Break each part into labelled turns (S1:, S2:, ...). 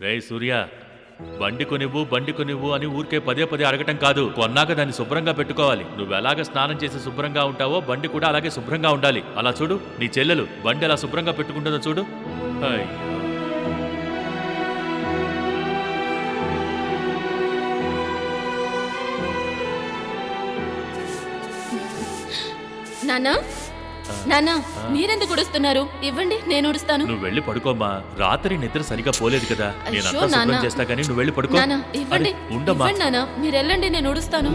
S1: రేయ్ సూర్య, బండి కొనివ్వు అని ఊరికే పదే పదే అడగటం కాదు. కొన్నాక దాన్ని శుభ్రంగా పెట్టుకోవాలి. నువ్వు ఎలాగ స్నానం చేసి శుభ్రంగా ఉంటావో బండి కూడా అలాగే శుభ్రంగా ఉండాలి. అలా చూడు, నీ చెల్లెలు బండి ఎలా శుభ్రంగా పెట్టుకుంటుందో చూడు. అయ్యో.
S2: నానా నానా మీరెందుకు ఉడుస్తున్నారు? ఇవ్వండి, నేను ఉడుస్తాను.
S1: నువ్వు వెళ్ళి పడుకోమ్మా. రాత్రి నిద్ర సరిగా పోలేదు కదా.
S2: అయ్యో,
S1: నేనంతా శుభ్రం
S2: నాన్న.
S1: చేస్తా కానీ నువ్వు వెళ్ళి పడుకో.
S2: నానా ఇవ్వండి,
S1: అరే, ఉండమ్మా.
S2: ఇవ్వండి నానా, మీరు వెళ్ళండి, నేను ఉడుస్తాను.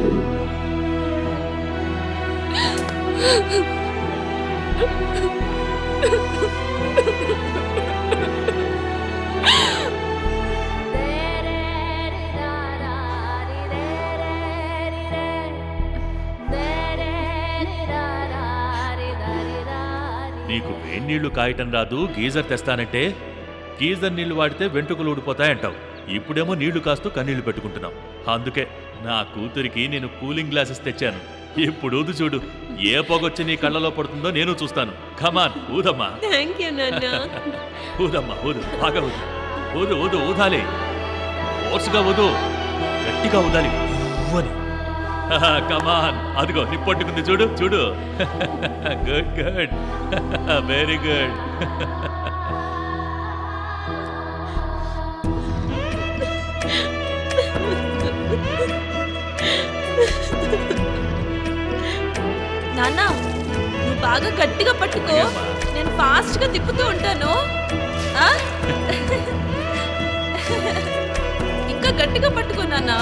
S1: నీకు వేడి నీళ్లు కాయటం రాదు, గీజర్ తెస్తానంటే గీజర్ నీళ్లు వాడితే వెంట్రుకలు ఊడిపోతాయంటావు. ఇప్పుడేమో నీళ్లు కాస్తూ కన్నీళ్లు పెట్టుకుంటున్నావు. అందుకే నా కూతురికి నేను కూలింగ్ గ్లాసెస్ తెచ్చాను. ఇప్పుడు ఊదు చూడు, ఏ పొగొచ్చి నీ కళ్ళలో పడుతుందో నేను చూస్తాను. కమాన్, ఊదమ్మా.
S3: థ్యాంక్ యూ నాన్న.
S1: ఊదమ్మా, ఊదు, బాగా ఊదు. ఊదు ఊదు ఊదాలి, ఫోర్స్గా ఊదు, గట్టిగా ఊదాలి. అని కమాన్, అదిగో నిప్పట్టుకుంది చూడు చూడు. Good good, very good.
S3: నాన్న, నువ్వు బాగా గట్టిగా పట్టుకో,
S1: అమ్మా.
S3: నేను ఫాస్ట్ గా తిప్పుతూ ఉంటాను. ఆ? ఇంకా గట్టిగా పట్టుకో నాన్న.